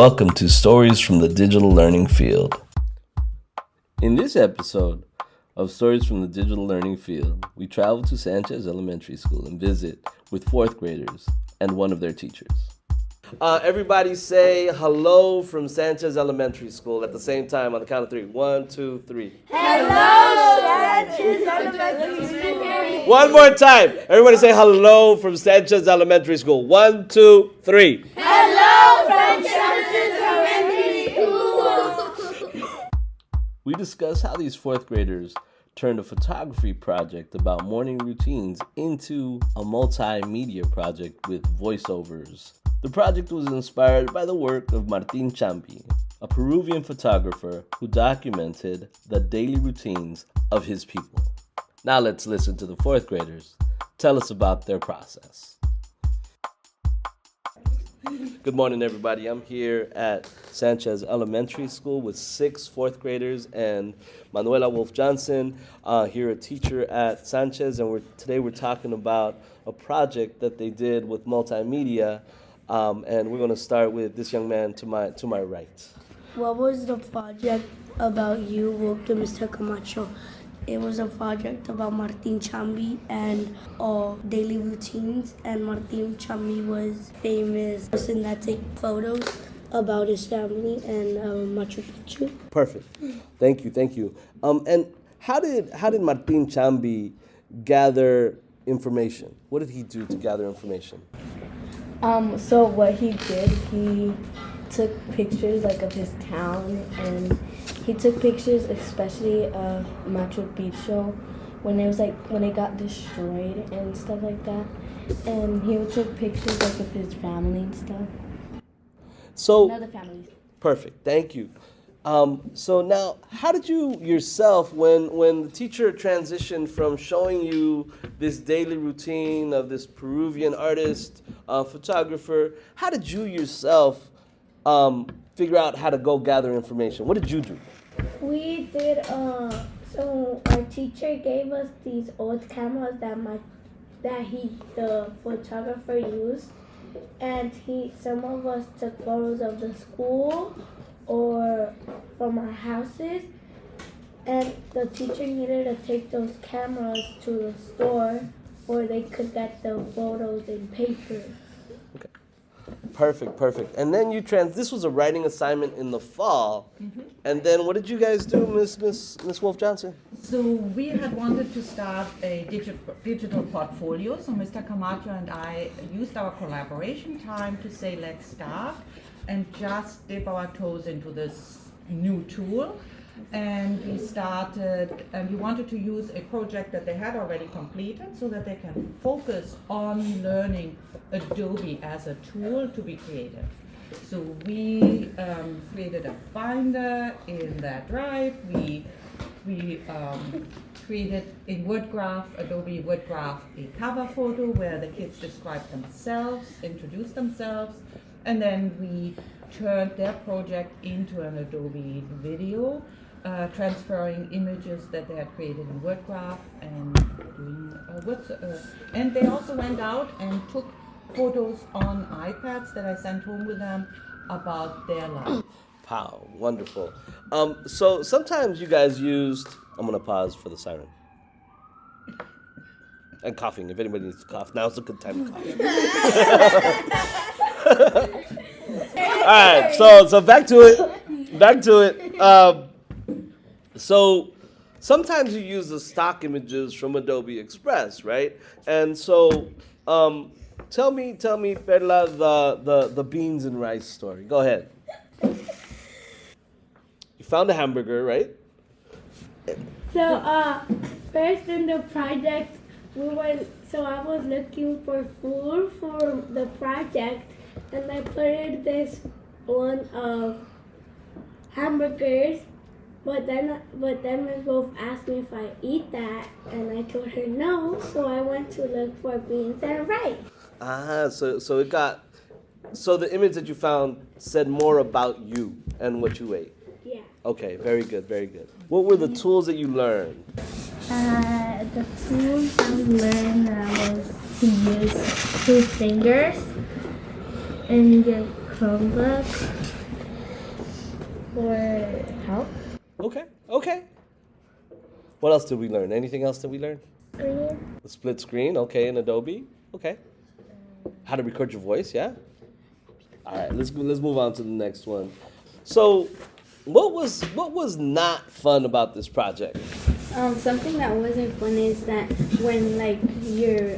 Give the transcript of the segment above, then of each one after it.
Welcome to Stories from the Digital Learning Field. In this episode of Stories from the Digital Learning Field, we travel to Sanchez Elementary School and visit with fourth graders and one of their teachers. Everybody say hello from Sanchez Elementary School at the same time on the count of three. 1, 2, 3. Hello, Sanchez Elementary School. One more time. Everybody say hello from Sanchez Elementary School. 1, 2, 3. Hello from Sanchez Elementary School. We discuss how these fourth graders turned a photography project about morning routines into a multimedia project with voiceovers. The project was inspired by the work of Martín Chambi, a Peruvian photographer who documented the daily routines of his people. Now let's listen to the fourth graders tell us about their process. Good morning, everybody. I'm here at Sanchez Elementary School with 6 fourth graders and Manuela Wolf-Johnson, here a teacher at Sanchez, and today we're talking about a project that they did with multimedia, and we're going to start with this young man to my right. What was the project about you, Walter, Mr. Camacho? It was a project about Martín Chambi and daily routines, and Martín Chambi was famous person that take photos about his family and Machu Picchu. Perfect. Thank you. And how did Martín Chambi gather information? What did he do to gather information? So what he did, he took pictures of his town, and he took pictures especially of Machu Picchu when it got destroyed and stuff like that. And he took pictures of his family and stuff. So and other families. Perfect. Thank you. So now, how did you yourself, when the teacher transitioned from showing you this daily routine of this Peruvian artist, photographer, how did you yourself figure out how to go gather information? What did you do? We did, so our teacher gave us these old cameras that the photographer used, and some of us took photos of the school or from our houses, and the teacher needed to take those cameras to the store where they could get the photos in paper. Okay. Perfect. And then this was a writing assignment in the fall. Mm-hmm. And then what did you guys do, Miss Wolf-Johnson? So we had wanted to start a digital portfolio. So Mr. Camacho and I used our collaboration time to say, let's start and just dip our toes into this new tool. And we started, and we wanted to use a project that they had already completed so that they can focus on learning Adobe as a tool to be creative. So we created a binder in that drive. We created in Adobe WordGraph, a cover photo where the kids describe themselves, introduce themselves, and then we turned their project into an Adobe video, transferring images that they had created in WordGraph and doing and they also went out and took photos on iPads that I sent home with them about their life. Wow, wonderful. So sometimes you guys used, I'm going to pause for the siren. And coughing, if anybody needs to cough, now's a good time to cough. All right, so back to it. So sometimes you use the stock images from Adobe Express, right? And so tell me, Perla, the beans and rice story. Go ahead. You found a hamburger, right? So first in the project, I was looking for food for the project, and I put in this one of hamburgers, but then Ms. Wolf asked me if I eat that, and I told her no, so I went to look for beans and rice. So the image that you found said more about you and what you ate. Yeah. Okay, very good. What were the tools that you learned? The tools I learned was to use 2 fingers and your Chromebook for help. Okay. What else did we learn? Anything else that we learned? Screen. The split screen, okay, in Adobe. Okay. How to record your voice, yeah? All right, let's move on to the next one. So, what was not fun about this project? Something that wasn't fun is that when like your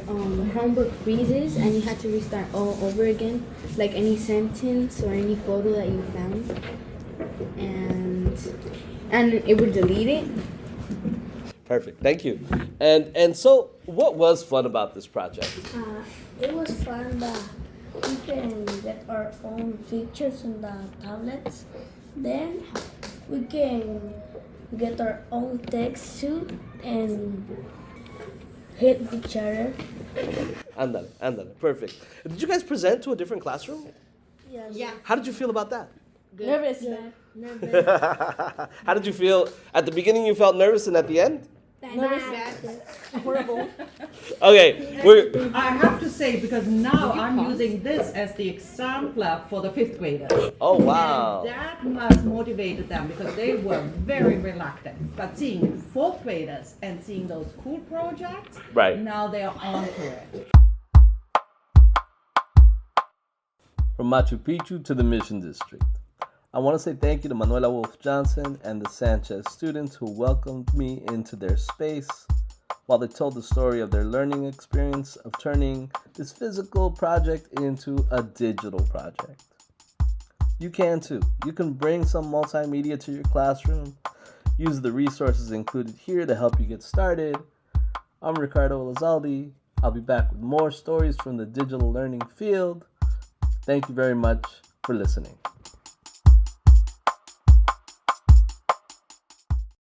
Chromebook freezes and you had to restart all over again, like any sentence or any photo that you found, and it would delete it. Perfect, thank you. And so, what was fun about this project? It was fun that we can get our own pictures on the tablets. Then we can get our own text too and hit each other. Ándale, perfect. Did you guys present to a different classroom? Yes. Yeah. How did you feel about that? Nervous. How did you feel at the beginning? You felt nervous, and at the end? Horrible. Okay, I have to say, because now I'm using this as the exemplar for the 5th graders. Oh wow. And that must motivated them because they were very reluctant. But seeing 4th graders and seeing those cool projects, Right. now they are onto it. From Machu Picchu to the Mission District. I want to say thank you to Manuela Wolf Johnson and the Sanchez students who welcomed me into their space while they told the story of their learning experience of turning this physical project into a digital project. You can too. You can bring some multimedia to your classroom. Use the resources included here to help you get started. I'm Ricardo Elizalde. I'll be back with more stories from the digital learning field. Thank you very much for listening.